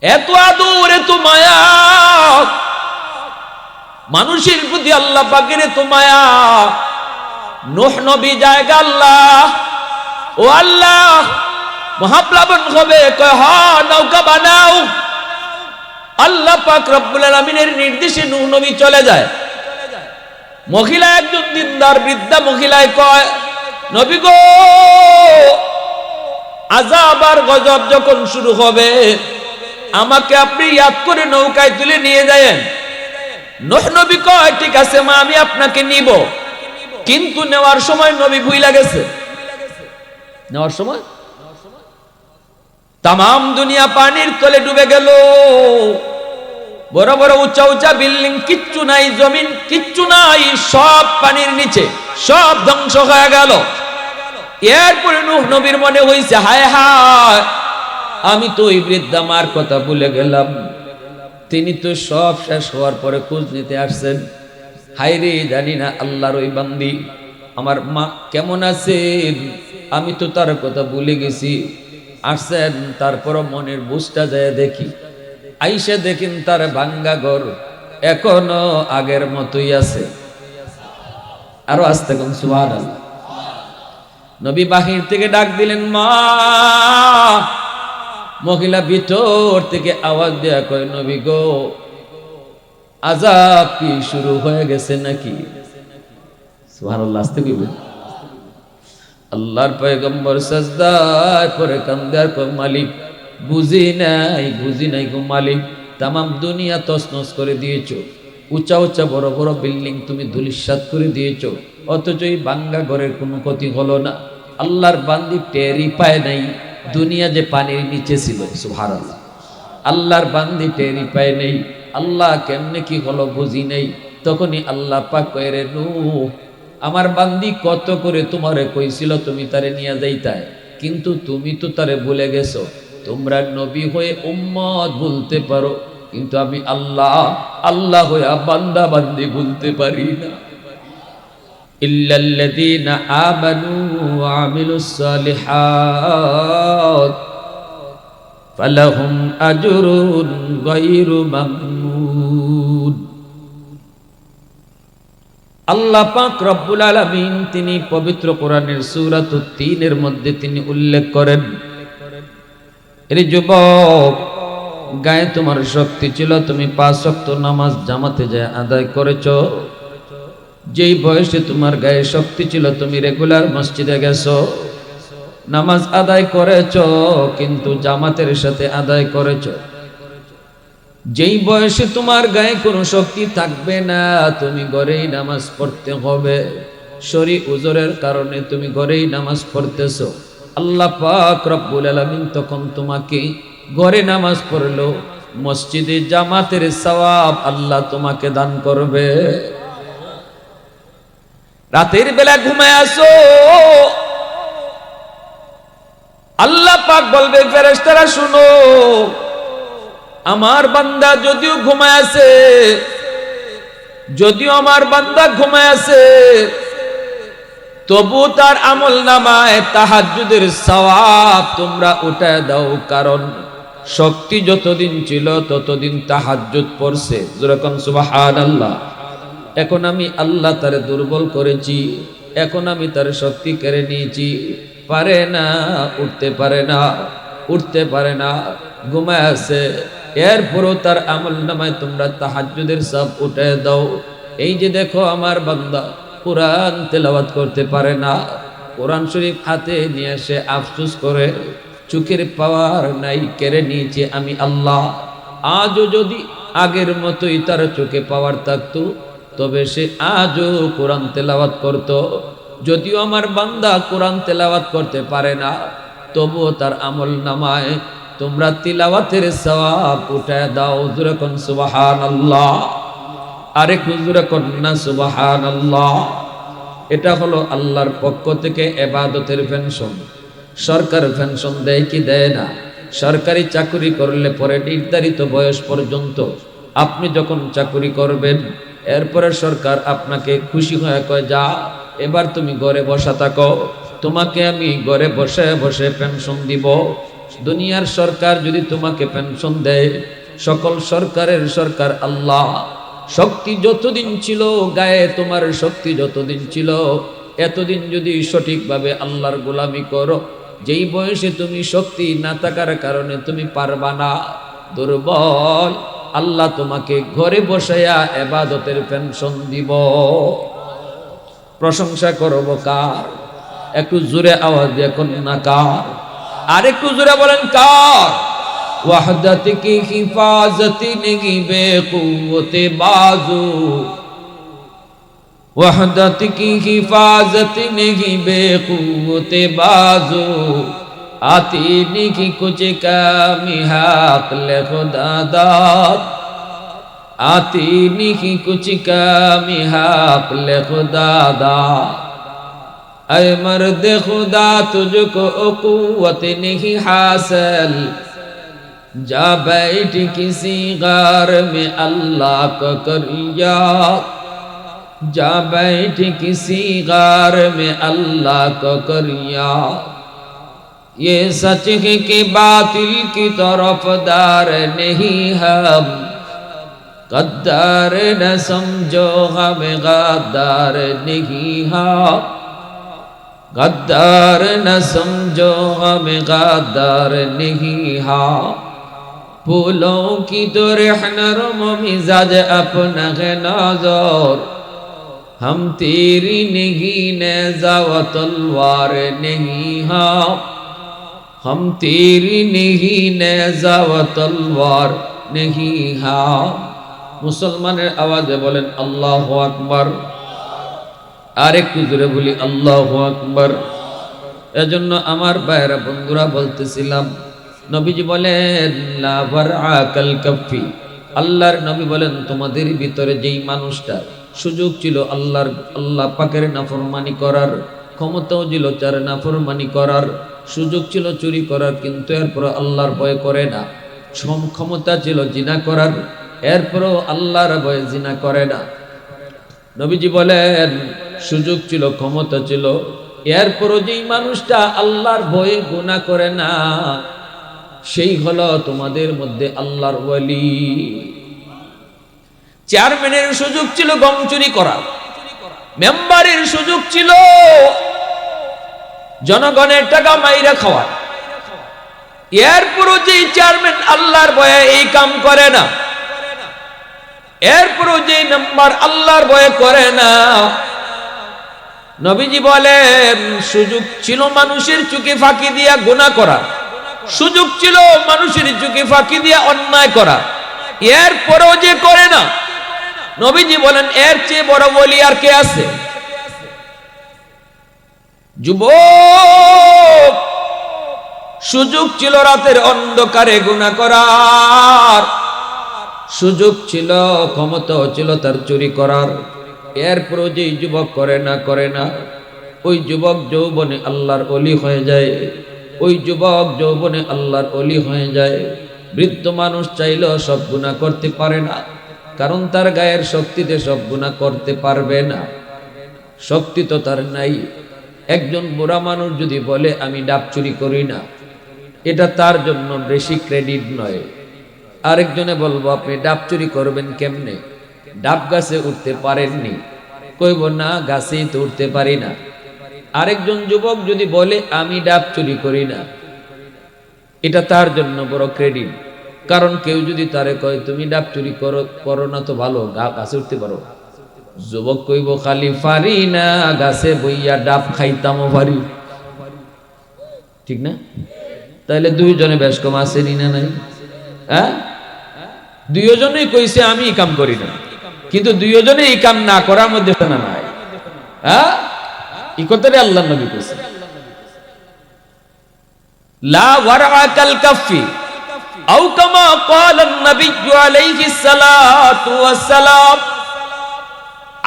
এত আদর এত মায়া মানুষের প্রতি আল্লাহ পাকের এত মায়া। নূহ নবী জায়গা আল্লাহ, ও আল্লাহ মহাপ্লাবন হবে, কয় হ নৌকা বানাও। আল্লাহ পাক রব্বুল আলামিনের নির্দেশে নূহ নবী চলে যায়। মহিলা একজন দিনদার বৃদ্ধা মহিলায় কয়, নবী গো, আযাব আর গজব যখন শুরু হবে আমাকে আপনি ইয়াদ করে নৌকায় তুলে নিয়ে যায়েন। নূহ নবী কয়, ঠিক আছে মা, আমি আপনাকে নিব। কিন্তু নেওয়ার সময় নবী ভুইলা গেছে। নেওয়ার সময় তাম দুনিয়া পানির তলে ডুবে গেল। বড় বড় উঁচা উঁচা বিল্ডিং কিচ্ছু নাই, জমিন কিচ্ছু নাই, সব পানির নিচে, সব ধ্বংস হয়ে গেল। এরপরে নূহ নবীর মনে হইছে, হায় হায়, আমি তো ওই বৃদ্ধা মার কথা ভুলে গেলাম। তিনি তো সব শেষ হওয়ার পরে খোঁজ নিতে আসছেন। হায় রে, জানি না আল্লাহর ওই বান্দি আমার মা কেমন আছেন, আমি তো তার কথা ভুলে গেছি। আসছেন, তারপরও মনের বুঝটা যায় দেখি। আইসে দেখেন তার ভাঙ্গা ঘর এখনো আগের মতোই আছে। আরো আসতে কোন সুবহানাল্লাহ। নবী বাহির থেকে ডাক দিলেন, মা। মহিলা ভিতর থেকে আওয়াজ দেয়া কয়, নবী গো, আযাব কি শুরু হয়ে গেছে নাকি? সুবহানাল্লাহ, আসতে কইবেন। আল্লাহর পয়গম্বর সাজদায় পরে কান্দে আর কয়, মালিক বুঝি নাই গো মালিক, তামাম দুনিয়া তছনছ করে দিয়েছো, উঁচা উঁচা বড় বড় বিল্ডিং তুমি ধূলিসাৎ করে দিয়েছো, অথচ এই ভাঙ্গা ঘরের কোনো ক্ষতি হলো না। আল্লাহর বান্দি টেরই পায় নাই দুনিয়া যে পানির নিচে ছিল। সুবহানাল্লাহ, আল্লাহর বান্দি টেরই পায় নাই আল্লাহ কেমনে কি হলো বুঝি নাই। তখনই আল্লাহ পাক কয়, রে নূহ, আমার বান্দি কত করে তোমারে কইছিল তুমি তারে নিয়ে যাইতায়, কিন্তু তুমি তো তারে ভুলে গেছো। তোমরা নবী হয়ে উম্মত ভুলতে পারো, কিন্তু আমি আল্লাহ, আল্লাহ হইয়া বান্দা বান্দি ভুলতে পারি না। ইল্লাল্লাযীনা আমানু ওয়া আমিলুস সালিহাত ফালাহুম আজরুন গায়রু মামনুন। আল্লাহ পাক রব্বুল আলামিন তিনি পবিত্র কোরআনের সূরাতুত তিনের মধ্যে তিনি উল্লেখ করেন, এরে যুবক, গায়ে তোমার শক্তি ছিল, তুমি 5 ওয়াক্ত নামাজ জামাতে যায় আদায় করেছো। যেই বয়সে তোমার গায়ে শক্তি ছিল তুমি রেগুলার মসজিদে গেছো, নামাজ আদায় করেছো, কিন্তু জামাতের সাথে আদায় করেছো। যেই বয়সে তোমার গায়ে কোনো শক্তি থাকবে না, তুমি ঘরেই নামাজ পড়তে হবে। শরী উজরের কারণে তুমি ঘরেই নামাজ পড়তেছো। আল্লাহ পাক রব্বুল আলামিন তখন তোমাকে ঘরে নামাজ পড়লো, মসজিদে জামাতের সওয়াব আল্লাহ তোমাকে দান করবে। রাতের বেলা ঘুমায় আসো, আল্লাহ পাক বলবে, ফেরেশতারা শুনো, আমার বান্দা যদিও ঘুমায় আছে, যদিও আমার বান্দা ঘুমায় আছে, তবু তার আমল নামায় তাহাজ্জুদের সওয়াব তোমরা উঠায় দাও, কারণ শক্তি যতদিন ছিল ততদিন তাহাজ্জুদ পড়ছে। যেরকম সুবহানাল্লাহ। এখন আমি আল্লাহ তারে দুর্বল করেছি, এখন আমি তার শক্তি কেড়ে নিয়েছি, পারে না, উঠতে পারে না, ঘুমায় আছে। এরপরও তার আমল নামায় তোমরা তাহাজ্জুদের সওয়াব উঠায় দাও। এই যে দেখো আমার বান্দা কোরআন তেলাওয়াত করতে পারে না, কোরআন শরীফ হাতে নিয়ে সে আফসোস করে, চোখের পাওয়ার নাই, কেড়ে নিয়েছে আমি আল্লাহ। আজও যদি আগের মতোই তার চোখে পাওয়ার থাকতো, তবে সে আজও কোরআন তেলাওয়াত করত। যদিও আমার বান্দা কোরআন তেলাওয়াত করতে পারে না, তবুও তার আমল নামায় তোমরা তিলাওয়াতের সওয়াব উঠায় দাও। যখন সুবহানাল্লাহ, আরেক হুজুরে কন্যা সুবহানাল্লাহ। এটা হলো আল্লাহর পক্ষ থেকে ইবাদতের পেনশন। সরকার পেনশন দেয় কি দেয় না? সরকারি চাকরি করলে পরে নির্ধারিত বয়স পর্যন্ত আপনি যখন চাকরি করবেন, এরপরে সরকার আপনাকে খুশি হয়ে কয়, যা এবার তুমি ঘরে বসা থাকো, তোমাকে আমি ঘরে বসে বসে পেনশন দিব। দুনিয়ার সরকার যদি তোমাকে পেনশন দেয়, সকল সরকারের সরকার আল্লাহ। শক্তি যতদিন ছিল গায়ে, তোমার শক্তি যতদিন ছিল, এতদিন যদি সঠিকভাবে আল্লাহর গোলামি করো, যেই বয়সে তুমি শক্তি না থাকার কারণে তুমি পারবা না, দুর্বল, আল্লাহ তোমাকে ঘরে বসাইয়া ইবাদতের পেনশন দিব। প্রশংসা করব কার? একটু জোরে আওয়াজ দিয়ে কোন না কার? আর একটু জোরে বলেন কার? वहदत की हिफाजत नहीं बेकुव्वते बाजू, वहदत की हिफाजत नहीं बेकुव्वते बाजू, आती नहीं कुछ कमी हक़ खुदा दाद, आती नहीं कुछ कमी हक़ खुदा दाद। ऐ मर्द खुदा तुझको कुव्वत नहीं हासिल, जा बैठ किसी गार में अल्लाह को कर याद, जा बैठ किसी गार में अल्लाह को कर याद। ये सच है कि बातिल की तरफदार नहीं हम, गद्दार न समझो हमें गद्दार नहीं हम, गद्दार न समझो हमें गद्दार नहीं हम। फूलों की तो रहनरम मिजाज अपना है नजर, हम तेरी नहीं नेज़ा व तलवार नहीं हम, हम तेरी नहीं नेज़ा व तलवार नहीं हम। मुसलमाনের আওয়াজে বলেন আল্লাহু আকবার। আর একটু জোরে বলি আল্লাহু আকবার। এজন্য আমার ভাইরা বন্ধুরা বলতেছিলাম, নবীজি বলেন লা বারআকাল কাফি, আল্লাহর নবী বলেন তোমাদের ভিতরে যেই মানুষটা সুযোগ ছিল আল্লাহ পাকের নাফরমানি করার, ক্ষমতাও ছিল তার নাফরমানি করার, সুযোগ ছিল চুরি করার, কিন্তু এরপর আল্লাহর ভয় করে না, ক্ষমতা ছিল জিনা করার, এরপরও আল্লাহর ভয়ে জিনা করে না। নবীজি বলেন সুযোগ ছিল, ক্ষমতা ছিল, এরপরও যেই মানুষটা আল্লাহর ভয়ে গুনাহ করে না, সেই হলো তোমাদের মধ্যে আল্লাহর ওয়ালি। চেয়ারম্যানের সুযোগ ছিল গম চুরি করা, মেম্বারের সুযোগ ছিল জনগণের টাকা মাইরা খাওয়া, এরপরও যে চেয়ারম্যান আল্লাহর ভয়ে এই কাম করে না, এরপরও যে মেম্বার আল্লাহর ভয়ে করে না, নবীজি বলেন সুযোগ ছিল মানুষের চোখে ফাঁকি দিয়া গুনাহ করা, সুযোগ ছিল মানুষের চোখে ফাঁকি দিয়া অন্যায় করা, এরপরও যে করে না, নবীজি বলেন এর চেয়ে বড় ওলি আর কে আছে? যুবক, সুযোগ ছিল রাতের অন্ধকারে গুনাহ করার, সুযোগ ছিল, ক্ষমতাও ছিল তার চুরি করার, এরপরও যে যুবক করে না, ওই যুবক যৌবনে আল্লাহর ওলি হয়ে যায়, ওই যুবক যৌবনে আল্লাহর ওলি হয়ে যায়। বৃদ্ধ মানুষ চাইলেও সব গুনাহ করতে পারে না, কারণ তার গায়ের শক্তিতে সব গুনাহ করতে পারবে না, শক্তি তো তার নাই। একজন বুড়া মানুষ যদি বলে আমি ডাব চুরি করি না, এটা তার জন্য বেশি ক্রেডিট নয়। আরেকজনে বলবো আপনি ডাব চুরি করবেন কেমনে? ডাব গাছে উঠতে পারেননি, কইব না গাছেই তো উঠতে পারি না। আরেকজন যুবক যদি বলে আমি ডাব চুরি করি না, এটা তার জন্য বড় ক্রেডিট। কারণ কেউ যদি তারে কয় তুমি ডাব চুরি করো না তো ভালো, গাছে উঠতে পারো, যুবক কইব খালি পারি না, গাছে বইয়া ডাব খাইতামও পারি। ঠিক না? তাইলে দুইজনে বেশ কম আসেনি না নাই? হ্যাঁ, দুইজনেই কইছে আমি এই কাম করি না, কিন্তু দুইজনে এই কাম না করার মধ্যে না নাই। হ্যাঁ, এই কথাটা আল্লাহর নবী কইছে লা ওয়ারআকাল কাফি আও কামা ক্বালা নবী আলাইহিস সালাতু ওয়াস সালাম।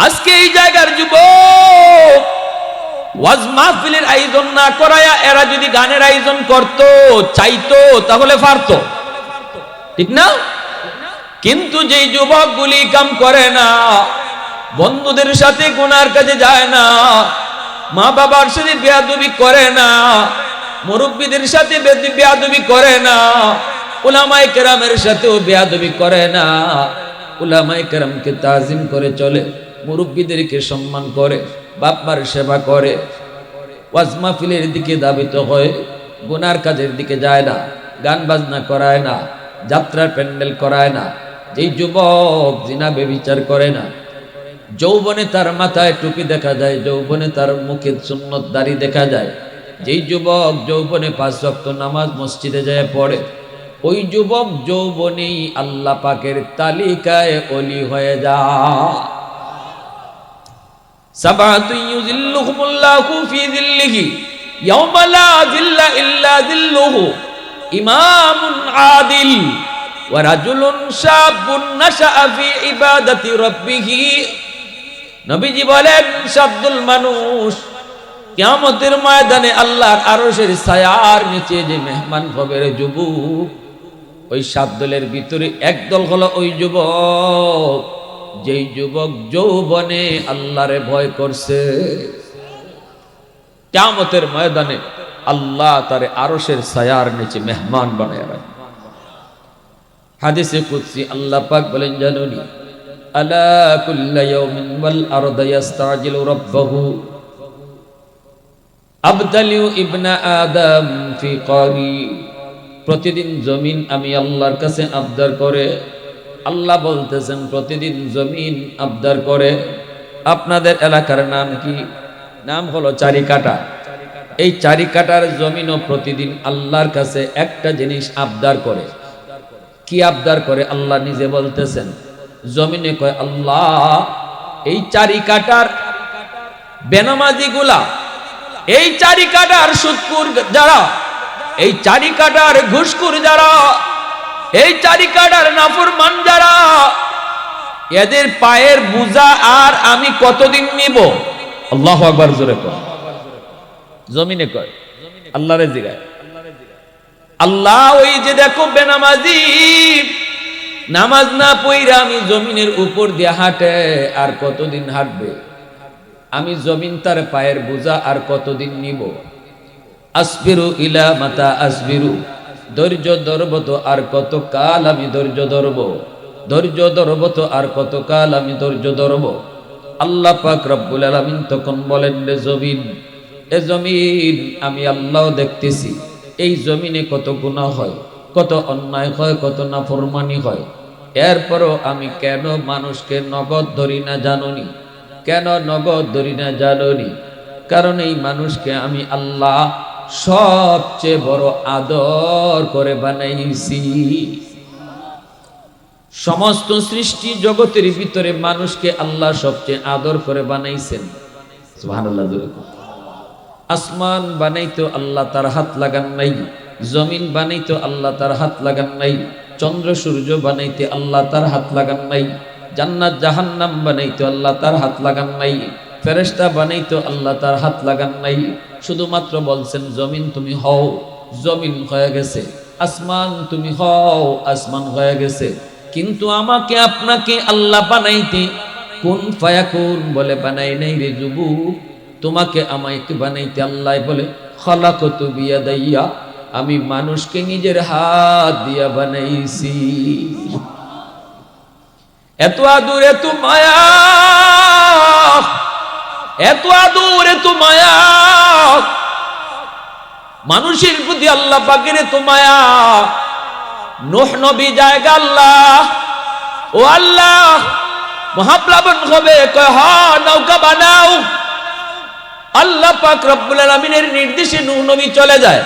আজকে এই জায়গার যুবক ওয়াজ মাহফিলের আয়োজন না করায়া এরা যদি গানের আয়োজন করত, চাইতো, তাহলে পারতো, ঠিক না? কিন্তু যেই যুবকগুলি কাম করে না, বন্ধুদের সাথে গুনার কাজে যায় না, মা বাবার সাথে বেয়াদবি করে না, মুরব্বীদের সাথে বেয়াদবি করে না, উলামায়ে কেরামের সাথেও বেয়াদবি করে না। উলামায়ে কেরামকে তাজিম করে চলে, মুরব্বীদেরকে সম্মান করে, বাপ মার সেবা করে, ওয়াজ মাহফিলের দিকে ধাবিত হয়, গুনার কাজের দিকে যায় না, গান বাজনা করায় না, যাত্রার প্যান্ডেল করায় না। যেই যুবক জিনা ব্যভিচার করে না, যৌবনে তার মাথায় টুপি দেখা যায়, যৌবনে তার মুখে সুন্নত দাড়ি দেখা যায়, যেই যুবক যৌবনে 5 ওয়াক্ত নামাজ মসজিদে যায় পড়ে, ওই যুবক যৌবনেই আল্লাহ পাকের তালিকায় ওলি হয়ে যায়। সাবাতু ইউযিল্লুহুমুল্লাহু ফি যিল্লিহি ইয়াওমা লা যিল্লা ইল্লা যিল্লুহু, ইমামুন আদিল ওয়া রাজুলুন শাবুন নাশাআ ফি ইবাদাতি রাব্বিহি। নবীজি বলেন, শাব্দুল মানুষ কিয়ামতের ময়দানে আল্লাহর আরশের ছায়ার নিচে যে মেহমান হবে যুবক, ওই শাব্দুলের ভিতরে একদল হলো ওই যুবক যেই যুবক যৌবনে আল্লাহরে ভয় করছে। কিয়ামতের ময়দানে আল্লাহ তারে আরশের ছায়ার নিচে মেহমান বানায় রাখে। হাদিসে কুদসি আল্লাহ পাক বলেন, জানুনি আলা কুল্লা ইয়াউমিন ওয়াল আরদু ইস্তাজিলু রাব্বাহু আবদালিউ ইবনা আদম ফি কারি। প্রতিদিন জমিন আমি আল্লাহর কাছে আবদার করে, আল্লাহ বলতেছেন প্রতিদিন জমিন আবদার করে। আপনাদের এলাকার নাম কি? নাম হলো চারিকাটা। এই চারিকাটার জমিনও প্রতিদিন আল্লাহর কাছে একটা জিনিস আবদার করে। কি আবদার করে? আল্লাহ নিজে বলতেছেন। জমিনে কয়, আল্লাহ এই চারিকাটার বেনামাজি গুলা, এই চারিকাটার সুদখোর যারা, এই চারিকাটার ঘুষখোর যারা, এই চারিকাটার নাফরমান যারা, এদের পায়ের বোঝা আর আমি কতদিন নিব? আল্লাহু আকবার জোরে কয়। জমিনে কয়, আল্লাহরে জিগায়। আল্লাহ ওই যে দেখো বেনামাজি নামাজ না পইরা আমি জমিনের উপর দিয়ে হাঁটে, আর কতদিন হাঁটবে? আমি জমিন তার পায়ের বোঝা আর কতদিন নিব? আসবিরু ইলা মাতা আসবিরু, ধৈর্য ধরব তো আর কত কাল আমি ধৈর্য ধরব, ধৈর্য ধরব তো আর কত কাল আমি ধৈর্য ধরব। আল্লাহ পাক রব্বুল আলামিন তখন বলেন, রে জমিন, এ জমিন আমি আল্লাহ দেখতেছি এই জমিনে কত গুনাহ হয়, কত অন্যায় হয়, কত নাফরমানি হয়। এরপরও আমি কেন মানুষকে নগদ ধরি না জানুনি? কেন নগদ ধরি না জানুনি? কারণ এই মানুষকে আমি আল্লাহ সবচেয়ে বড় আদর করে বানাইছি। সমস্ত সৃষ্টি জগতের ভিতরে মানুষকে আল্লাহ সবচেয়ে আদর করে বানাইছেন। সুবহানাল্লাহ। আসমান বানাইতো আল্লাহ তার হাত লাগান নাই, জমিন বানাইতো আল্লাহ তার হাত লাগান নাই, চন্দ্র সূর্য বানাইতে আল্লাহ তার হাত লাগান নাই, জান্নাত জাহান্নাম বানাইতো আল্লাহ তার হাত লাগান নাই, ফেরেশতা বানাইতো আল্লাহ তার হাত লাগান নাই। শুধুমাত্র বলছেন জমিন তুমি হও, জমিন হয়ে গেছে, আসমান তুমি হও, আসমান হয়ে গেছে। কিন্তু আমাকে আপনাকে আল্লাহ বানাইতে কুন ফায়াকুন বলে বানাই নাই রে যুবক। তোমাকে আমাকে বানাইতে আল্লাহ বলে খালাকতু বিয়াদাইয়া, আমি মানুষকে নিজের হাত দিয়া বানাইছি। এত আদর, এত মায়া, এত আদর, এত মায়া, মানুষের প্রতি আল্লাহ পাকের এত মায়া। নূহ নবী জায়গা আল্লাহ, ও আল্লাহ মহাপ্লাবন হবে, কয় হ নৌকা বানাও। আল্লাহ পাক রব্বুল আলামিনের নির্দেশে নূহ নবী চলে যায়।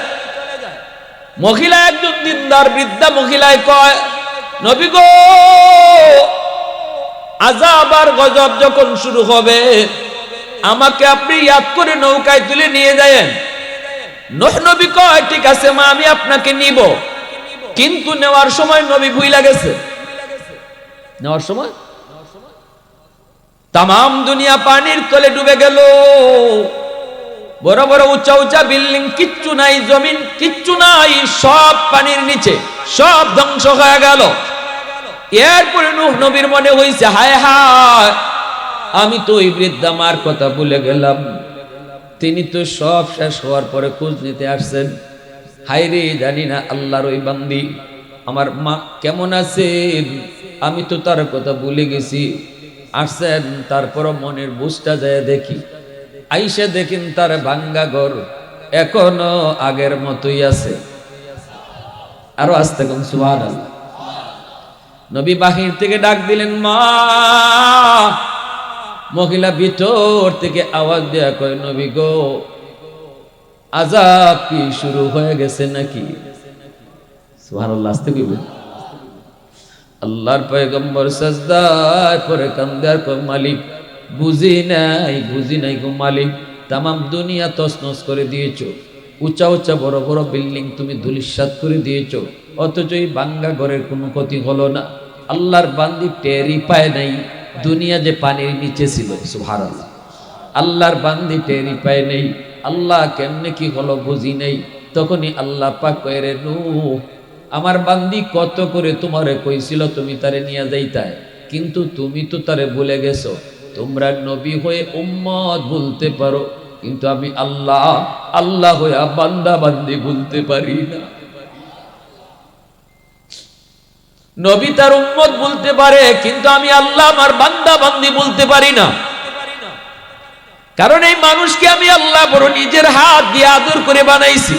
মহিলা একজন দিনদার বৃদ্ধা মহিলায় কয়, নবী গো, আযাব আর গজব যখন শুরু হবে আমাকে আপনি ইয়াদ করে নৌকায় তুলে নিয়ে যায়েন। নূহ নবী কয়, ঠিক আছে মা, আমি আপনাকে নিব। কিন্তু নেওয়ার সময় নবী ভুইলা গেছে। নেওয়ার সময় তাম দুনিয়া পানির তলে ডুবে গেল। বড় বড় উঁচা উঁচা বিল্ডিং কিচ্ছু নাই, জমিন কিচ্ছু নাই, সব পানির নিচে, সব ধ্বংস হয়ে গেল। এরপরে নূহ নবীর মনে হইছে, হায় হায়, আমি তো ওই বৃদ্ধা মার কথা ভুলে গেলাম। তিনি তো সব শেষ হওয়ার পরে খোঁজ নিতে আসছেন। হায়রে জানি না আল্লাহর ওই বান্দি আমার মা কেমন আছেন, আমি তো তার কথা ভুলে গেছি। আসছেন, তারপরও মনের বুঝটা যায় দেখি। আইসে দেখেন তার ভাঙ্গা ঘর এখনো আগের মতোই আছে। আরো আসতে কোন সুবহানাল্লাহ। নবী বাহির থেকে ডাক দিলেন, মা। মহিলা ভিতর থেকে আওয়াজ দেয়া কয়, নবী গো, আযাব কি শুরু হয়ে গেছে নাকি? সুবহানাল্লাহ, আসতে কইবেন। আল্লাহর পয়গম্বর সাজদায় পড়ে কান্দে আর কয়, মালিক বুঝি নাই গো মালিক, তামাম দুনিয়া তছনছ করে দিয়েছো, উঁচা উঁচা বড় বড় বিল্ডিং তুমি ধূলিসাৎ করে দিয়েছো, অথচ এই ভাঙ্গা ঘরের কোনো ক্ষতি হলো না। আল্লাহর বান্দি টেরই পায় নাই দুনিয়া যে পানির নিচে ছিল। সুবহানাল্লাহ। আল্লাহর বান্দি টেরই পায় নাই আল্লাহ কেমনে কি হলো বুঝি নাই। তখনই আল্লাহ পাক কয়, রে নূহ, আমার বান্দি কত করে তোমারে কইছিল তুমি তারে নিয়ে যাইতায়, কিন্তু তুমি তো তারে ভুলে গেছো। তোমরা নবী হয়ে উম্মত বলতে পারো, কিন্তু আমি আল্লাহ আল্লাহ হইয়া বান্দা বান্দি বলতে পারি না। নবী তার উম্মত বলতে পারে, কিন্তু আমি আল্লাহ আমার বান্দা বান্দি বলতে পারি না। কারণ এই মানুষকে আমি আল্লাহ বড় নিজের হাত দিয়ে আদর করে বানাইছি।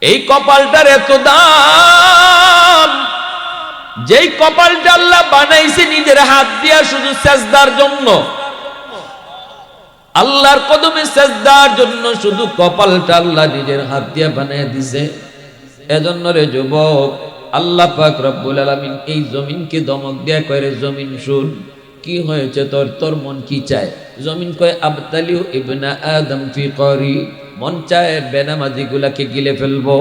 এই কপালটার এত দাম, যেই কপালটা আল্লাহ বানাইছে নিজের হাত দিয়া শুধু সেজদার জন্য, আল্লাহর কদমে সেজদার জন্য শুধু কপালটা আল্লাহ নিজের হাত দিয়া বানায় দিছে। এজন্য রে যুবক, আল্লাহ পাক রব্বুল আলামিন এই জমিনকে দমক দিয়া কয়, রে জমিন শুন, কি হয়েছে তোর? তোর মন কি চায়? জমিন কয়, আবতালিউ ইবনা আদম ফি করি। মন চায় বেনামাজি গুলাকে গিলে ফেলবো,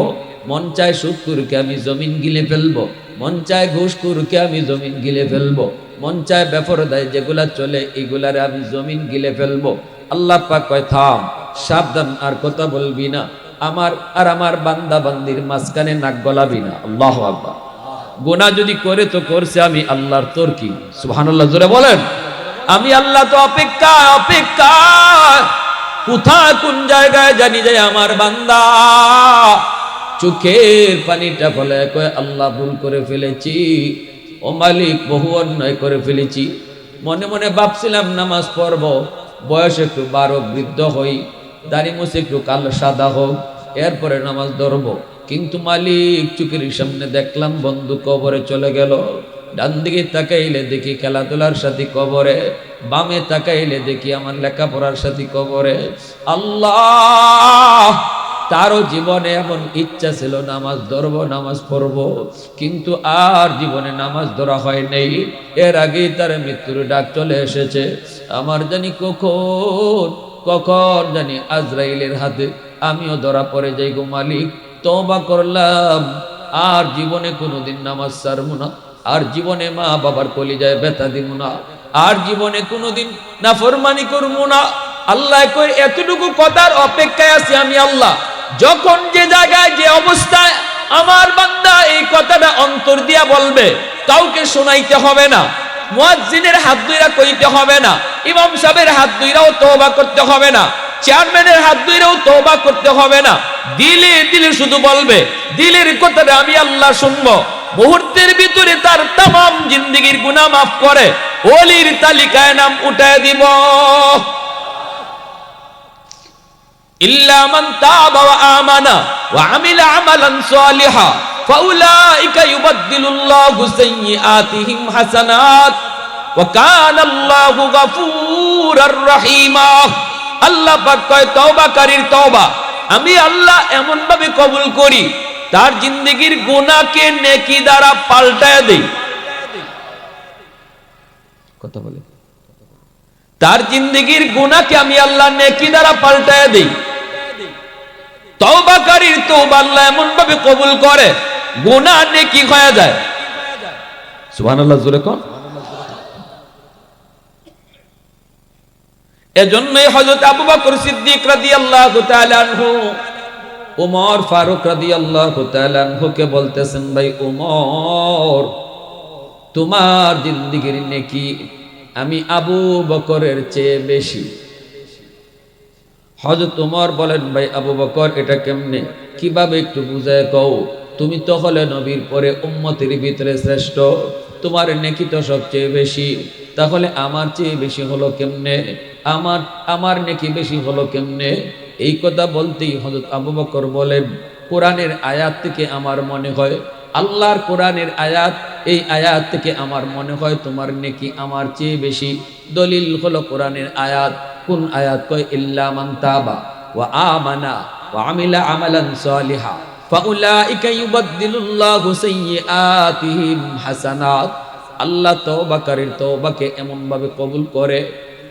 মন চায় সুদখোরকে আমি জমিন গিলে ফেলবো, মন চায় ঘুষখোরকে আমি জমিন গিলে ফেলবো, মন চায় বেপরদায় যেগুলা চলে এগুলারে আমি জমিন গিলে ফেলবো। আল্লাহ পাক কয়, থাম, সাবধান, আর কথা বলবি না, আমার আর আমার বান্দা বান্দির মাঝখানে নাক গলাবি না। আল্লাহু আকবার। গুনাহ যদি করে তো করছে, আমি আল্লাহর, তোর কি? সুবহানাল্লাহ, জোরে বলেন। আমি আল্লাহ তো অপেক্ষা কোথায় কোন জায়গায় জানি যায় আমার বান্দা চোখের পানিটা ফলে কয়, আল্লাহ ভুল করে ফেলেছি, ও মালিক বহু অন্যায় করে ফেলেছি। মনে মনে ভাবছিলাম নামাজ পড়ব, বয়স একটু 12 বৃদ্ধ হই, দাড়ি মুছে একটু কালো সাদা হোক, এরপরে নামাজ ধরবো। কিন্তু মালিক চোখের সামনে দেখলাম বন্ধু কবরে চলে গেল। ডান দিকে তাকাইলে দেখি খেলাধুলার সাথী কবরে, বামে তাকাইলে দেখি আমার লেখাপড়ার সাথী কবরে। আল্লাহ, তারও জীবনে এমন ইচ্ছা ছিল নামাজ ধরবো, নামাজ পড়বো, কিন্তু আর জীবনে নামাজ ধরা হয় নাই। এর আগেই তার মৃত্যুর ডাক চলে এসেছে। আমার জানি কখন জানি আজরাইলের হাতে আমিও ধরা পড়ে যাই গো মালিক। তওবা করলাম, আর জীবনে কোনোদিন নামাজ ছাড়বো না, আর জীবনে মা বাবার কলিজায় ব্যথা দিব না, আর জীবনে কোনোদিন নাফরমানি করবো না। আল্লাহ কই, এতটুকু কথার অপেক্ষায় আছি আমি আল্লাহ। যখন যে জায়গায় যে অবস্থায় আমার বান্দা এই কথাটা অন্তর দিয়া বলবে, কাউকে শোনাইতে হবে না, মুয়াজ্জিনের হাত ধইরা কইতে হবে না, ইমাম সাহেবের হাত ধইরাও তওবা করতে হবে না, চেয়ারম্যানের হাত ধইরাও তওবা করতে হবে না। দিলে দিলে শুধু বলবে, দিলের কথাটা আমি আল্লাহ শুনবো। মুহূর্তের ভিতরে তার तमाम জিন্দেগীর গুনাহ মাফ করে ওলির তালিকায় নাম উঠায় দিব। ইল্লা মান তাবা ওয়া আমানা ওয়া আমিলা আমালান সালিহা ফাউলাইকা ইউবাদদিলুল্লাহু সাইয়্যাতিহিম হাসানাত ওয়া কানাল্লাহু গফুরার রহিমা। আল্লাহ পাক কয়, তওবাকারীর তওবা আমি আল্লাহ এমন ভাবে কবুল করি, তার জিন্দেগীর গুনাহকে নেকি দ্বারা পাল্টায় দেই। কথা বলে, তার জিন্দেগীর গুনাহকে আমি আল্লাহ নেকি দ্বারা পাল্টায় দেই। তওবাকারীর তওবা আল্লাহ এমন ভাবে কবুল করে, গুনাহ নেকি হয়ে যায়। সুবহানাল্লাহ, জোরে কোন। এজন্যই হযরত আবু বকর সিদ্দিক রাদিয়াল্লাহু তাআলা আনহু উমর ফারুক রাদিয়াল্লাহু তাআলা আনহুকে বলতেছেন, ভাই উমর, তোমার জিন্দেগীর নেকি আমি আবু বকরের চেয়ে বেশি। হযরত ওমর বলেন, ভাই আবু বকর এটা কেমনে, কিভাবে একটু বুঝায় কও, তুমি তো হলে নবীর পরে উম্মতের ভিতরে শ্রেষ্ঠ, তোমার নেকি তো সবচেয়ে বেশি, তাহলে আমার চেয়ে বেশি হলো কেমনে, আমার আমার নেকি বেশি হলো কেমনে? এই কথা বলতেই হযরত আবু বকর বলেন, কোরআনের আয়াত থেকে আমার মনে হয়, আল্লাহর কোরআনের আয়াত, এই আয়াত থেকে আমার মনে হয় তোমার নেকি আমার চেয়ে বেশি। দলিল হলো কোরআনের আয়াত। কোন আয়াত? কয় ইল্লা মান তাবা ওয়া আমানা ওয়া আমিলা আমালান সালিহা ফাউলাইকা ইউবাদদিলুল্লাহু সাইয়্যাতিহিম হাসানাত। আল্লাহ তওবাকারীর তওবাকে এমন ভাবে কবুল করে,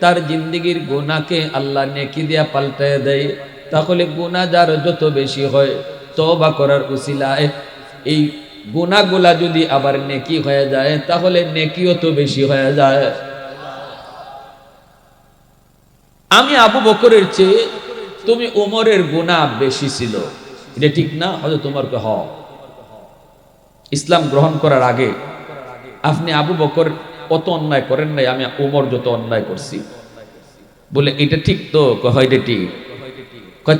তার জিন্দেগীর গুনাহকে আল্লাহ নেকি দিয়া পাল্টায় দেয়। তাহলে গুনাহ যার যত বেশি হয়, তওবা করার উসিলায় এই গুনাহগুলা যদি আবার নেকি হয়ে যায়, তাহলে নেকিও তো বেশি হয়ে যায়। আমি আবু বকরের চেয়ে তুমি ওমরের গুনাহ বেশি ছিল, এটা ঠিক না? হয়তো তোমার হ ইসলাম গ্রহণ করার আগে আপনি আবু বকর অত অন্যায় করেন নাই, আমি ওমর যত অন্যায় করছি। বলে এটা ঠিক তো? হয় এটা ঠিক।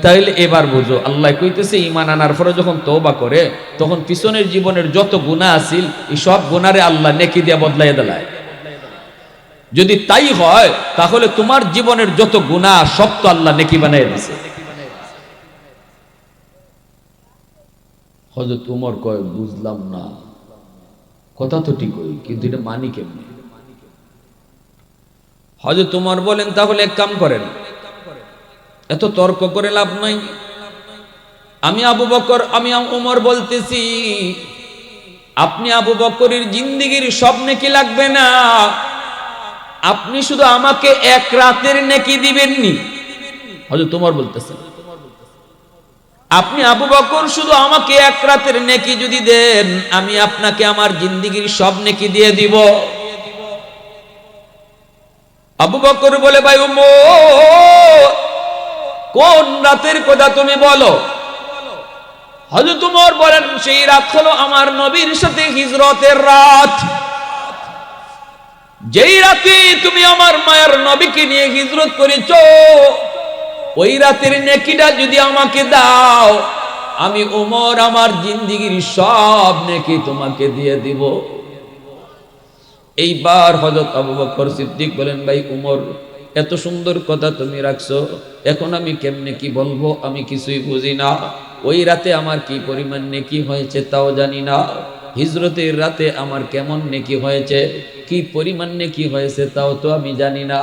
তাইলে এবার বুঝো, আল্লাহ কইতেছে ঈমান আনার পরে যখন তওবা করে, তখন পিছনের জীবনের যত গুনাহ আছিল এই সব গুনারে আল্লাহ নেকি দিয়া বদলাইয়া দেয়। যদি তাই হয়, তাহলে তোমার জীবনের যত গুনাহ সব তো আল্লাহ নেকি বানাইয়া দিয়েছে। হযরত ওমর কয়, বুঝলাম না, কথা তো ঠিক হই, কিন্তু এটা মানি কেমনে? হযরত ওমর বলেন, তাহলে এক কাম করেন, এত তর্ক করে লাভ নাই। আমি আবু বকর, আমি ওমর বলতেছি, আপনি আবু বকরের জিন্দেগীর সব নেকি লাগবে না, আপনি শুধু আমাকে এক রাতের নেকি দিবেননি। হযরত ওমর বলতেছেন, আপনি আবু বকর শুধু আমাকে এক রাতের নেকি যদি দেন, আমি আপনাকে আমার জিন্দেগীর সব নেকি দিয়ে দিব। আবু বকর বলে, ভাই ওমর, কোন রাতের কথা তুমি বলো? হযরত ওমর বলেন, সেই রাত হলো আমার নবীর সাথে হিজরতের রাত। যেই রাতে তুমি আমার মায়ের নবীকে নিয়ে হিজরত করেছো, ওই রাতের নেকিটা যদি আমাকে দাও, আমি ওমর আমার জিন্দেগীর সব নেকি তোমাকে দিয়ে দিব। এইবার হযরত আবু বকর সিদ্দিক বলেন, ভাই ওমর, এত সুন্দর কথা তুমি রাখছো, এখন আমি কেমনে কি বলবো, আমি কিছুই বুঝি না। ওই রাতে আমার কি পরিমাণ নেকি হয়েছে তাও জানি না, হিজরতের রাতে আমার কেমন নেকি হয়েছে, কি পরিমাণ নেকি হয়েছে তাও তো আমি জানি না।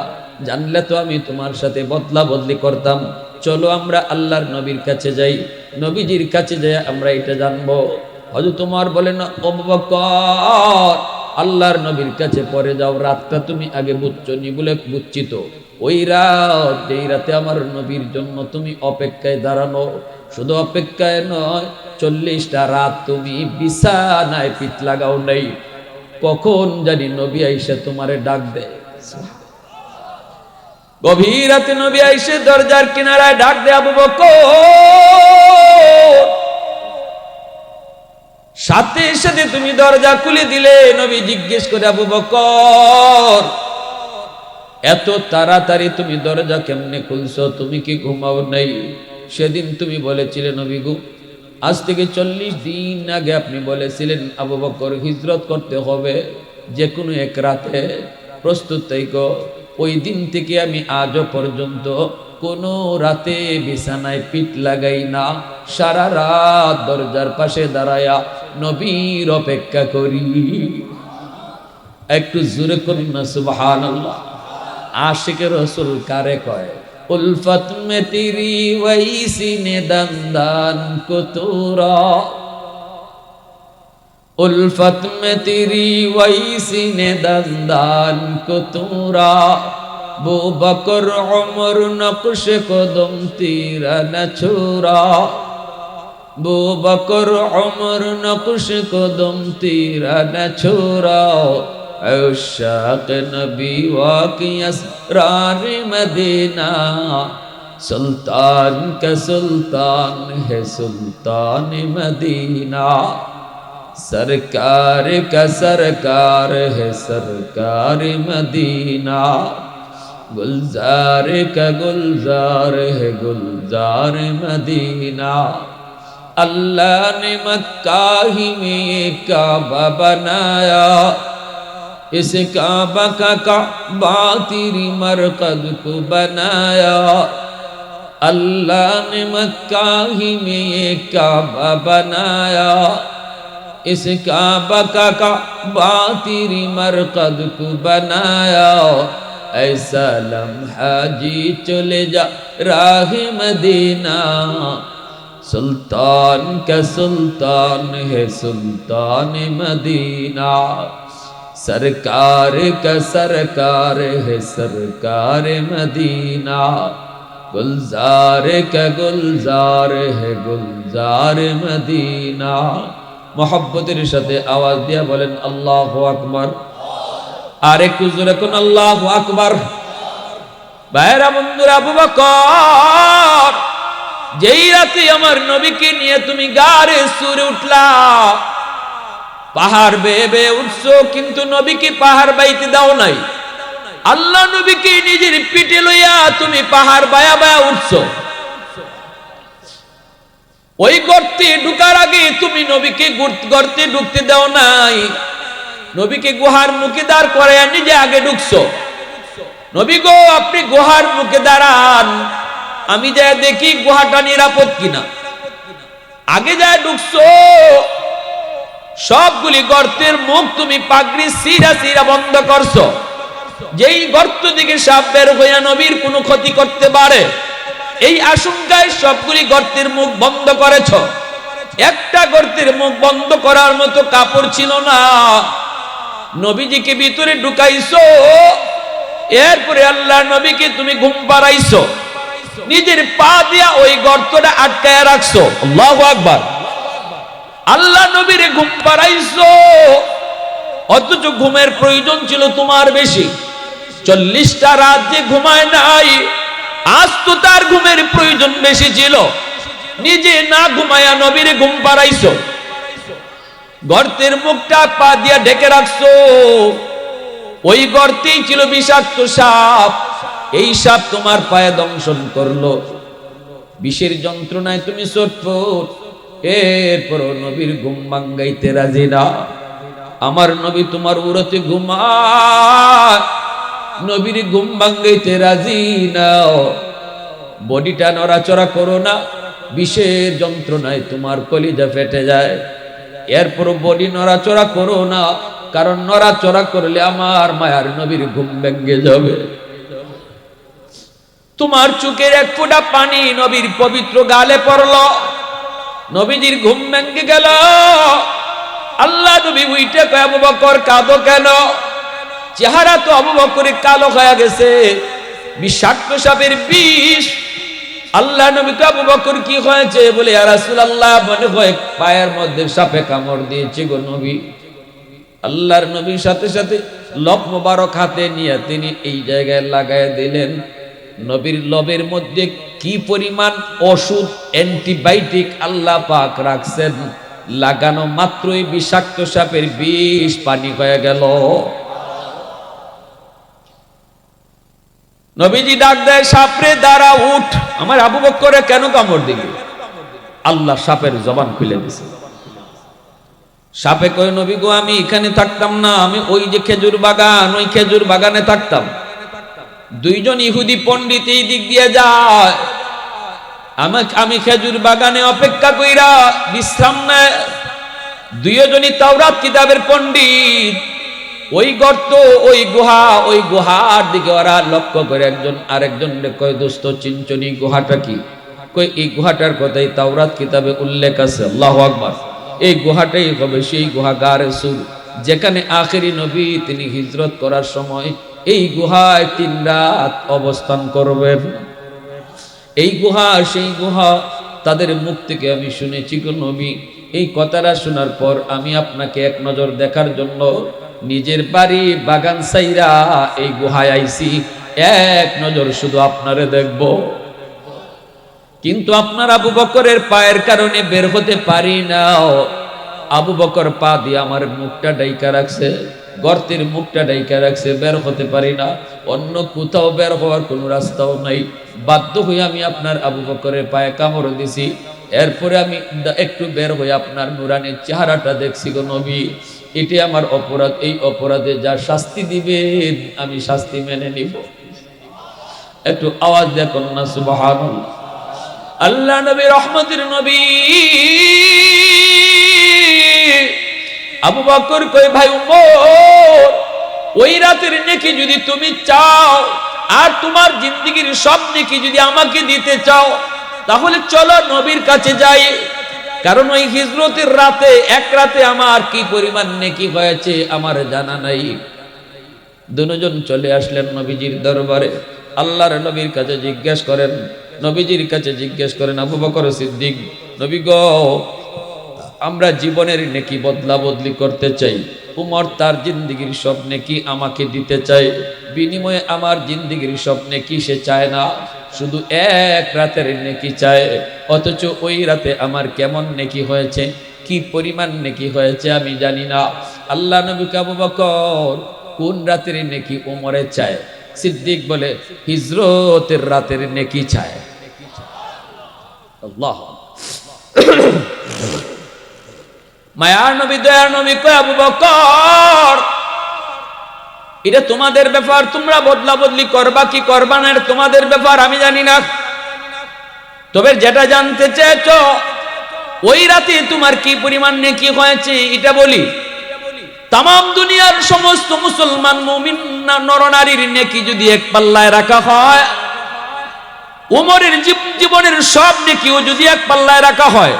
জানলে তো আমি তোমার সাথে বদলা বদলি করতাম। চলো আমরা আল্লাহর নবীর কাছে যাই, নবীজির কাছে যাই আমরা এটা জানবো। হযরত ওমর বলেন, আবু বকর, আল্লাহর নবীর কাছে পরে যাও, রাতটা তুমি আগে বুঝছো নি? বলে, বুঝছি তো। ওই রাত, যেই রাতে আমার নবীর জন্য তুমি অপেক্ষায় দাঁড়ানো, শুধু অপেক্ষায় নয়, 40টা রাত তুমি বিছানায় পিঠ লাগাও নাই, কখন জানি নবী আইসা তোমারে ডাক দেয়। গভীর রাতে নবী আইসে দরজার কিনারায় ডাক দেয়, আবু বকর। সাথে সাথে তুমি দরজা খুলে দিলে। নবী জিজ্ঞেস করে, আবু বকর, এত তাড়াতাড়ি তুমি দরজা কেমনে খুলছো? তুমি কি ঘুমাও নাই? সেদিন তুমি বলেছিলে নবী গো, আজ থেকে 40 দিন আগে আপনি বলেছিলেন আবু বকর হিজরত করতে হবে যে কোনো এক রাতে, প্রস্তুত থাইকো। ওই দিন থেকে আমি আজও পর্যন্ত কোনো রাতে বিছানায় পিঠ লাগাই না, সারা রাত দরজার পাশে দাঁড়ায়া নবীর অপেক্ষা করি। একটু জোরে করুন না সুবহানাল্লাহ। आशिक रसूल कारे कय, उल्फत में तेरी वैसी ने दंदान को तूरा, उल्फत में तेरी वैसी ने दंदान को तूरा, बू बकर उमर नक्श कदम तेरा न छोरा, बू बकर उमर नक्श कदम तेरा न छोरा, अशाक नबी वाक़ी असरार मदीना, सुल्तान का सुल्तान है सुल्तान मदीना, सरकार का सरकार है सरकार मदीना। गुलजार का गुलजार है गुलजार मदीना। अल्लाह ने मक्का ही में ये काबा बनाया, इस काबा का काबा तेरी मरकद को बनाया। अल्लाह ने मक्का ही में ये काबा बनाया, इस काबा का काबा तेरी मरकद को बनाया। ऐसा लम्हा जी चले जा राह मदीना, सुल्तान का सुल्तान है सुल्तान मदीना। सरकार का सरकार है सरकार मदीना। गुलजार का गुलजार है गुलजार मदीना। मोहब्बतेर साथे आवाज दिया बोलेन अल्लाहु আকবার। আর একটু জোরে কোন আল্লাহু আকবার। ভাইরা বন্ধুরা, আবু বকর যেই রাতে আমার নবীকে নিয়ে তুমি গারে সুরে উঠলা, পাহাড় বেয়ে বেয়ে উঠছো, কিন্তু নবীকে পাহাড় বাইতে দাও নাই। আল্লাহ নবীকে নিজের পিঠে লইয়া তুমি পাহাড় বায়া বায়া উঠছো। ওই গর্তে ঢুকার আগে তুমি নবীকে গর্তে ঢুকতে দাও নাই, নবীকে গুহার মুখে দাঁড় করে নিজে আগে ঢুকছো। নবী গো, আপনি গুহার মুখে দাঁড়ান, আমি যাই দেখি গুহাটা নিরাপদ কিনা। আগে যায় ঢুকছো, সবগুলি গর্তের মুখ তুমি পাগড়ি সিরা সিরা বন্ধ করছো, যেই গর্ত থেকে সাপ বের হইয়া নবীর কোনো ক্ষতি করতে পারে এই আশঙ্কায় সবগুলি গর্তের মুখ বন্ধ করেছ। একটা গর্তের মুখ বন্ধ করার মতো কাপড় ছিল না। নবীজিকে ভিতরে ঢুকাইছো, এরপরে আল্লাহ নবীকে তুমি ঘুম পাড়াইছো, নিজের পা দিয়া ওই গর্তটা আটকায় রাখছো। আল্লাহু আকবার। আল্লাহ নবীরে ঘুম পাড়াইছো, অথচ ঘুমের প্রয়োজন ছিল তোমার বেশি। 40টা রাত যে ঘুমায় নাই, আজ তো তার ঘুমের প্রয়োজন বেশি ছিল। নিজে না ঘুমায়া নবীরে ঘুম পাড়াইছো, গর্তের মুখটা পা দিয়া ঢেকে রাখছো। ওই গর্তেই ছিল বিষাক্ত সাপ, এই সাপ তোমার পায়ে দংশন করলো। বিষের যন্ত্রণায় তুমি ছটফট, এরপর নবীর ঘুম ভাঙ্গাইতে রাজি না। আমার নবী তোমার উরতে ঘুমায়, নবীর ঘুম ভাঙ্গাইতে রাজি নাও। বডিটা নড়াচড়া করো না, বিষের যন্ত্রণায় তোমার কলিজা ফেটে যায়। এরপর বডি নড়াচড়া করো না, কারণ নড়াচড়া করলে আমার মায়ার নবীর ঘুম ভেঙে যাবে। তোমার চোখের এক ফোঁটা পানি নবীর পবিত্র গালে পড়লো, নবীজির ঘুম ভেঙে গেল। আল্লাহ নবী উইটে কয়, আবু বকর কাঁদো কেন? চেহারা তো আবু বকরের কালো হয়ে গেছে, বিষাক্ত সাপের বিষ। আল্লাহ নবী কয়, আবু বকর কি হয়েছে? বলে, ইয়া রাসূলুল্লাহ, মনে হয় পায়ের মধ্যে সাপে কামড় দিয়েছে গো নবী। আল্লাহর নবীর সাথে সাথে লব মোবারক হাতে নিয়ে তিনি এই জায়গায় লাগায় দিলেন। নবীর লবের মধ্যে কি পরিমাণ ওষুধ, অ্যান্টিবায়োটিক আল্লাহ পাক রাখছেন, লাগানো মাত্রই বিষাক্ত সাপের বিষ পানি হয়ে গেল। নবীজি ডাক দেয়, সাপরে দাঁড়া, উঠ। আমার আবু বকরে কেন কামড় দিলি? আল্লাহ সাপের জবান খুলে দিয়েছে। সাপে কয়, নবী গো, আমি এখানে থাকতাম না, আমি ওই যে খেজুর বাগান, ওই খেজুর বাগানে থাকতাম। দুইজন ইহুদি পণ্ডিত এই দিক দিয়ে যায়, আমি খেজুর বাগানে অপেক্ষা কইরা বিশ্রাম নেয়। দুইজনই তাওরাত কিতাবের পণ্ডিত। ওই গর্ত, ওই গুহা, ওই গুহার দিকে ওরা লক্ষ্য করে একজন আরেকজন কয়, দোস্ত চিনচনি গুহাটা কি? কই, এই গুহাটার কথাই তাওরাত কিতাবে উল্লেখ আছে। আল্লাহু আকবার। এই গুহাটাই হবে সেই গুহা গারে সুর, যেখানে আখেরি নবী তিনি হিজরত করার সময় এই গুহায় 3 রাত অবস্থান করবেন। এই গুহা সেই গুহা, তাদের মুখ থেকে আমি শুনেছি গো নবী। এই কথাটা শোনার পর আমি আপনাকে এক নজর দেখার জন্য নিজের বাড়ি বাগান সাইরা এই গুহায় আইছি, এক নজর শুধু আপনারে দেখব। কিন্তু আপনার আবু বকরের পায়ের কারণে বের হতে পারি না। আবু বকর পা দিয়ে আমার মুখটা ডাইকা রাখছে, গর্তের মুখটা ঢাইকা রাখছে, বের হতে পারি না, অন্য কোথাও বের হওয়ার কোনো রাস্তাও নাই। বাধ্য হয়ে আমি আপনার আবু বকরের পায়ে কামড় দিছি। এরপরে আমি একটু বের হয়ে আপনার নুরানির চেহারাটা দেখছি গো নবী, এটি আমার অপরাধ, এই অপরাধে যা শাস্তি দিবেন আমি শাস্তি মেনে নিব। একটু আওয়াজ দেখুন না সুবহানাল্লাহ। আল্লাহ নবী রহমতের নবী আবু বকর কই, ভাই উমর, ওই রাতের নেকি যদি তুমি চাও আর তোমার জিন্দেগীর সব নেকি যদি আমাকে দিতে চাও, তাহলে চলো নবীর কাছে যাই। কারণ ওই হিজরতের রাতে, এক রাতে আমার কি পরিমাণ নেকি হয়েছে আমার জানা নাই। দুজন চলে আসলেন নবীজির দরবারে। আল্লাহর নবীর কাছে জিজ্ঞেস করেন, নবীজির কাছে জিজ্ঞেস করেন, আবু বকর সিদ্দিক, নবী গো, আমরা জীবনের নেকি বদলা বদলি করতে চাই। উমর তার জিন্দেগীর সব নেকি আমাকে দিতে চায়, বিনিময়ে আমার জিন্দেগীর সব নেকি সে চায় না, শুধু এক রাতের নেকি চায়। অথচ ওই রাতে আমার কেমন নেকি হয়েছে, কি পরিমাণ নেকি হয়েছে আমি জানি না। আল্লাহ নবীকে আবু বকর কোন রাতের নেকি উমরে চায়? সিদ্দিক বলে, হিজরতের রাতের নেকি চায়। আল্লাহ, মায়ার নবী দয়ার নবী কয়, আবু বকর, এটা তোমাদের ব্যাপার, তোমরা বদলা বদলি করবা কি করবা না এটা তোমাদের ব্যাপার, আমি জানি না। তবে যেটা জানতে চেয়েছো, ওই রাতে তোমার কি পরিমাণ নেকি হয়েছে এটা বলি। তামাম দুনিয়ার সমস্ত মুসলমান মুমিন নরনারীর নেকি যদি এক পাল্লায় রাখা হয়, উমরের জীবনের সব নেকিও যদি এক পাল্লায় রাখা হয়,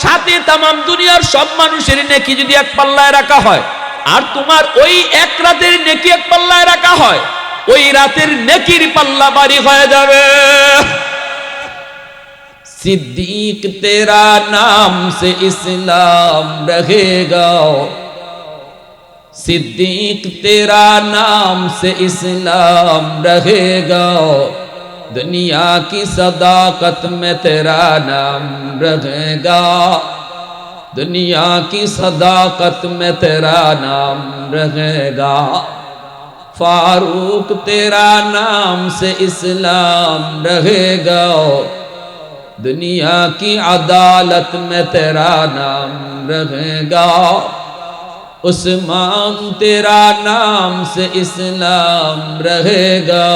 সাথে তামাম দুনিয়ার সব মানুষের নেকি যদি এক পাল্লায় রাখা হয়, আর তোমার ওই এক রাতের নেকি এক পাল্লায় রাখা হয়, ওই রাতের নেকির পাল্লা ভারী হয়ে যাবে। सिद्दीक तेरा नाम से इस्लाम रहेगा, सिद्दीक तेरा नाम से इस्लाम रहेगा, दुनिया की सदाकत में तेरा नाम रहेगा, दुनिया की सदाकत में तेरा नाम रहेगा, फारूक तेरा नाम से इस्लाम रहेगा, दुनिया की अदालत में तेरा नाम रहेगा, उस्मान तेरा नाम से इस्लाम रहेगा,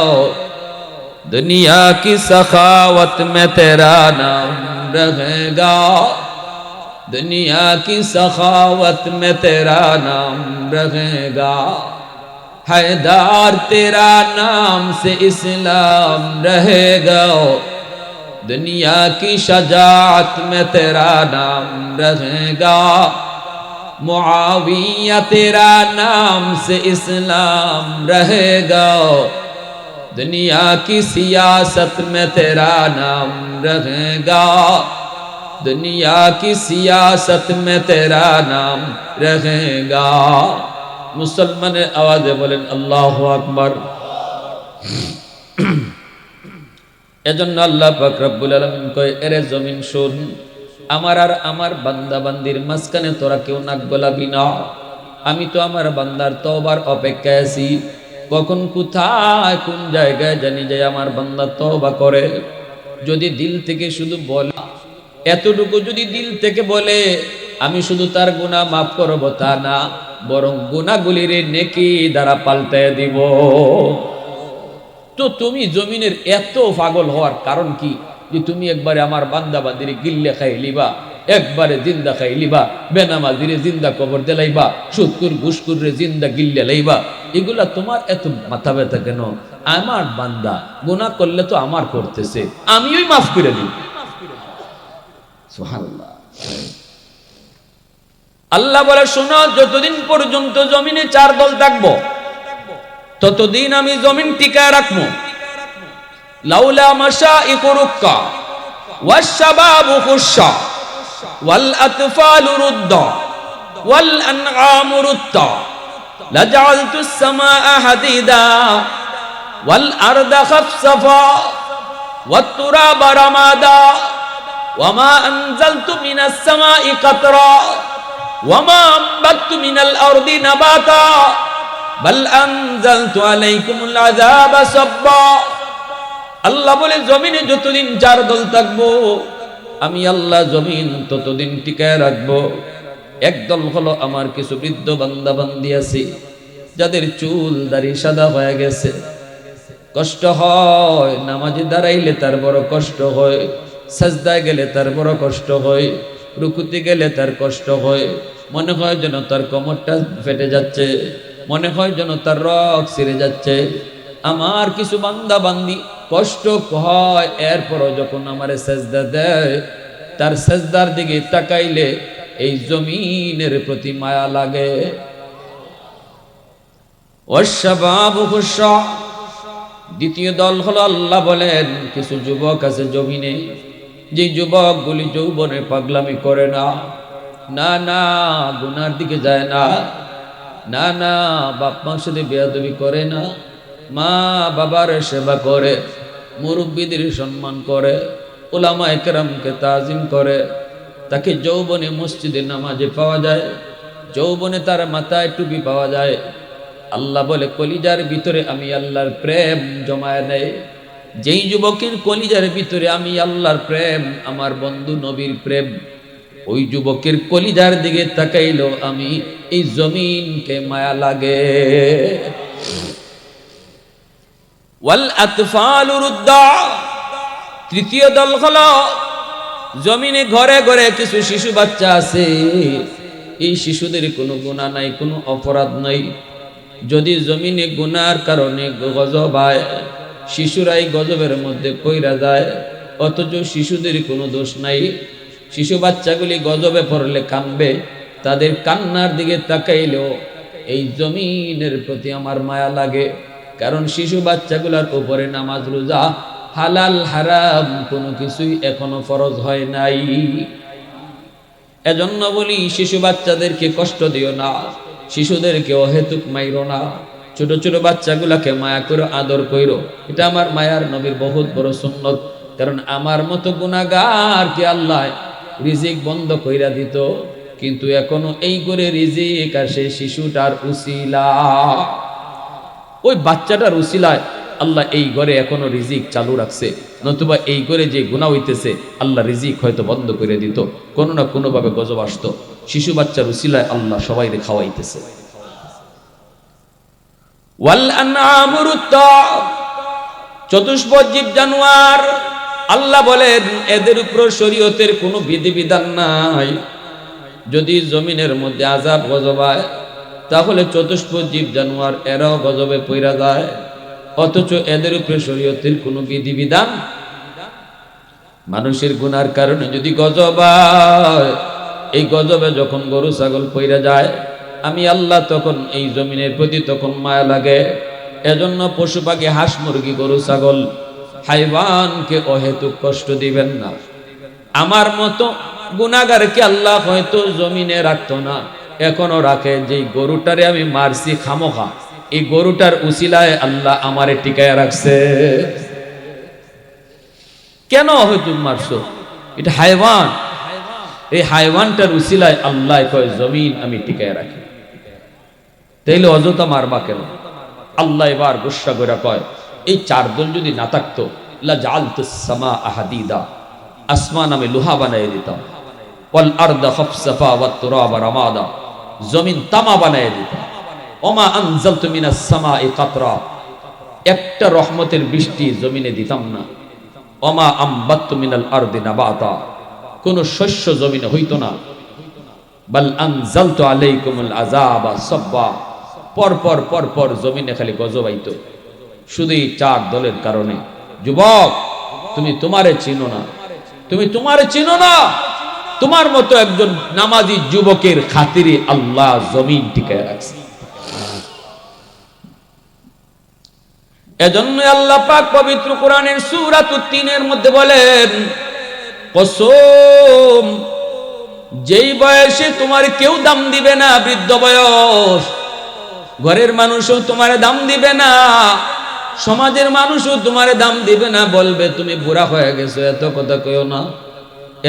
दुनिया की सखावत में तेरा नाम रहेगा, दुनिया की सखावत में तेरा नाम रहेगा, हैदर तेरा नाम से इस्लाम रहेगा, दुनिया की शजाअत में तेरा नाम रहेगा, मुआविया तेरा नाम से इस्लाम रहेगा, दुनिया की सियासत में तेरा नाम रहेगा, दुनिया की सियासत में तेरा नाम रहेगा। मुसलमान आवाज बोलें अल्लाहु अकबर। এজন্য আল্লাহ পাক রব্বুল আলামিন কয়, এরে জমিন শুন, আমার আর আমার বান্দা বান্দির মাঝখানে তোরা কেউ নাক গলাবি না। আমি তো আমার বান্দার তওবার অপেক্ষায় আছি, কখন কোথায় কোন জায়গায় জানি যে আমার বান্দা তওবা করে। যদি দিল থেকে শুধু বলে, এতটুকু যদি দিল থেকে বলে আমি শুধু তার গুনাহ মাফ করব তা না, বরং গুনাহগুলির নেকি দ্বারা পাল্টায় দিব। তো তুমি জমিনের এত পাগল হওয়ার কারণ কি যে তুমি একবারে আমার বান্দা বান্দিরে গিল্লে খাই লিবা, একবারে জিন্দা খাই লিবা, বেনামাজিরে জিন্দা কবর দিলাইবা, সুদকুর ঘুষকুরে জিন্দা গিল্লে লাইবা? এগুলা তোমার এত মাথা ব্যথা কেন? আমার বান্দা গুনাহ করলে তো আমার করতেছে, আমিই মাফ করে দিই। সুবহানাল্লাহ। আল্লাহ বলে, শোনো, যতদিন পর্যন্ত জমিনে চার দল থাকবো ততদিন আমি জমিন টিকায় রাখবো। লাউলা মাশাইকু রুক্কা ওয়াশ শাবাবু খুশা ওয়াল আতফালু রুদ্দা ওয়াল আনআমু রুত্তা লাজআলতুস সামাআ হাদিদা ওয়াল আরদা খাফসাফা ওয়াত তুরাবা রামাদা ওয়ামা আনজালতু মিনাস সামাই কাতরা ওয়ামা আনবাতু মিনাল আরদি নাবাতা বাল আনজালতু আলাইকুমুল আযাবা সাব্বা। আল্লাহ বলে জমিনে যতদিন চার দল থাকবো আমি আল্লাহ জমিন ততদিন টিকায় রাখবো। একদল হলো আমার কিছু বৃদ্ধ বান্দা বান্দি আছে যাদের চুল দাড়ি সাদা হয়ে গেছে, কষ্ট হয়, নামাজে দাঁড়াইলে তার বড় কষ্ট হয়, সাজদায় গেলে তার বড় কষ্ট হয়, রুকুতে গেলে তার কষ্ট হয়, মনে হয় যেন তার কোমরটা ফেটে যাচ্ছে, মনে হয় যেন তার রগ ছিঁড়ে যাচ্ছে। আমার কিছু বান্দা বান্দি কষ্ট হয়, এরপরও যখন আমারে সেজদা দেয় তার সেজদার দিকে তাকাইলে এই জমিনের প্রতি মায়া লাগে। ওয়াশবাবু খুশা। দ্বিতীয় দল হলো আল্লাহ বলেন কিছু যুবক আছে জমিনে, যে যুবকগুলি যৌবনে পাগলামি করে না, না না গুনার দিকে যায় না, না না বাপ মার সাথে বেয়াদবি করে না, মা বাবার সেবা করে, মুরব্বীদের সম্মান করে, উলামায়ে কেরামকে তাজিম করে, তাকে যৌবনে মসজিদে নামাজে পাওয়া যায়, যৌবনে তার মাথায় টুপি পাওয়া যায়। আল্লাহ বলে কলিজার ভিতরে আমি আল্লাহর প্রেম জমায় নেই। যেই যুবকের কলিজার ভিতরে আমি আল্লাহর প্রেম, আমার বন্ধু নবীর প্রেম, ওই যুবকের কলিজার দিকে তাকাইলো আমি এই জমিনকে মায়া লাগে। ওয়াল আতফালু রুদ্দা। তৃতীয় দল হলো জমিনে ঘরে ঘরে কিছু শিশু বাচ্চা আছে, এই শিশুদের কোনো গুনাহ নাই, কোনো অপরাধ নাই। যদি জমিনে গুনার কারণে গজব হয়, শিশুরাই গজবের মধ্যে পইরা যায়, অথচ শিশুদের কোনো দোষ নাই। শিশু বাচ্চাগুলি গজবে পড়লে কাঁদবে, তাদের কান্নার দিকে তাকাইলেও এই জমিনের প্রতি আমার মায়া লাগে। কারণ শিশু বাচ্চাগুলোর উপরে নামাজ রোজা হালাল হারাম কোনো কিছুই এখনো ফরজ হয় নাই। এজন্য বলি শিশু বাচ্চাদেরকে কষ্ট দিও না, শিশুদেরকে অহেতুক মাইরো না, ছোট ছোট বাচ্চাগুলাকে মায়া করো, আদর কইরো। এটা আমার মায়ার নবীর বহুত বড় সুন্নত। কারণ আমার মতো গুনাহগারকে আল্লাহ রিজিক বন্ধ কইরা দিত, কিন্তু এখনো এই করে রিজিক আসে শিশুটার উসিলা, ওই বাচ্চাটার উসিলায় আল্লাহ এই ঘরে এখনো রিজিক চালু রাখছে। নতুবা এই ঘরে যে গুনাহ হইতেছে আল্লাহ রিজিক হয়তো বন্ধ করে দিত, কোনো না কোনো ভাবে গজব আসতো। শিশু বাচ্চার উসিলায় আল্লাহ সবাইকে খাওয়াইতেছে। ওয়াল আনআমুরুত্তা। চতুষ্পদ জীব জানোয়ার, আল্লাহ বলেন এদের উপর শরীয়তের কোনো বিধিবিধান নাই। যদি জমিনের মধ্যে আযাব গজব হয় তাহলে চতুষ্পদ জীব জানোয়ার এরাও গজবে পইরা যায়, অথচ এদের উপরে শরীয়তের কোনো বিধিবিধান। মানুষের গুনার কারণে যদি গজব হয়, এই গজবে যখন গরু ছাগল পইরা যায়, আমি আল্লাহ তখন এই জমিনের প্রতি তখন মায়া লাগে। এজন্য পশু পাখি, হাঁস মুরগি, গরু ছাগল, হাইওয়ানকে অহেতুক কষ্ট দিবেন না। আমার মতো গুনাহগারকে আল্লাহ হয়তো জমিনে রাখতো না, এখনো রাখে। যেই গরুটারে আমি মারছি খামোখা, এই গরুটার উসিলায় আল্লাহ আমারে টিকায় রাখছে। কেন হয়তো মারছো? এটা হাইওয়ান, এই হাইওয়ানটার উসিলায় আল্লাহ কয় জমিন আমি টিকায় রাখি। তাইলে অযথা মারবা কেন? আল্লাহ এবার গুসা করে কয় এই চার দল যদি না থাকতো লা জাআলতুস সামা আহাদিদা, আসমান আমি লোহা বানাই দিতাম, ওয়াল আরদা খাফসাফা ওয়াত তুরাবা রামাদা, জমিন তামা বানাই দিতাম, ওমা আনজালতু মিনাস সামাই কাতরা, একটা রহমতের বৃষ্টি জমিনে দিতাম না, ওমা আমবাততু মিনাল আরদি নাবাতা, কোন শস্য জমিনে হইতো না, বাল আনজালতু আলাইকুমুল আযাবা সাব্বা, পরপর পরপর জমিনে খালি গজব আইতো, শুধু এই চার দলের কারণে। যুবক, তুমি তোমারে চিনো না, তুমি তোমারে চিনো না। তোমার মতো একজন নামাজি যুবকের খাতিরে আল্লাহ জমিন টিকায় রাখছে। এজন্য আল্লাহ পাক পবিত্র কোরআনের সূরা তিনের মধ্যে বলেন, কসম, যেই বয়সে তোমার কেউ দাম দিবে না, বৃদ্ধ বয়স, ঘরের মানুষও তোমার দাম দিবে না, সমাজের মানুষও তোমার দাম দিবে না, বলবে তুমি বুড়া হয়ে গেছো, এত কথা কইও না,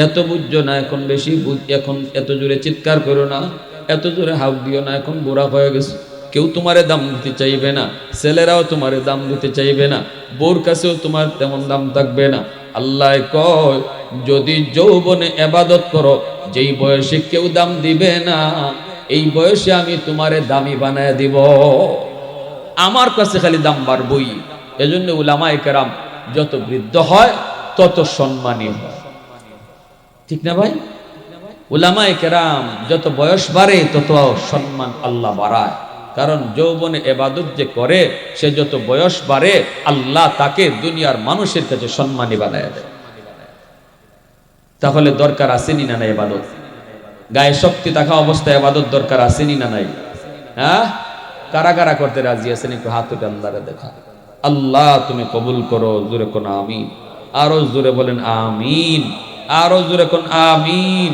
এত বুঝছো না, এখন বেশি এখন এত জোরে চিৎকার করো না, এত জোরে হাউক দিও না, এখন বুড়া হয়ে গেছো। কেউ তোমারে দাম দিতে চাইবে না, ছেলেরাও তোমারে দাম দিতে চাইবে না, বউর কাছেও তোমার তেমন দাম থাকবে না। আল্লাহ কয় যদি যৌবনে ইবাদত করো, যেই বয়সে কেউ দাম দিবে না, এই বয়সে আমি তোমারে দামি বানায় দিব। আমার কাছে খালি দাম বাড়বই। এজন্য উলামায়ে কেরাম যত বৃদ্ধ হয় তত সম্মানী হয়, ঠিক না ভাই? উলামায়ে কেরাম যত বয়স বাড়ে তত সম্মান আল্লাহ বাড়ায়। কারণ যৌবনে ইবাদত যে করে সে যত বয়স বাড়ে আল্লাহ তাকে দুনিয়ার মানুষের কাছে সম্মানী বানায় দেয়। তাহলে দরকার আসেনি না নাই ইবাদত? গায়ে শক্তি থাকা অবস্থায় ইবাদত দরকার আসেনি না নাই? হ্যাঁ, কারা কারা করতে রাজি আছেন একটু হাত উঠে আল্লাহরে দেখা। আল্লাহ তুমি কবুল করো, জোরে কোন আমিন। আরো জোরে বলেন আমিন, আরো জোরে কোন আমিন।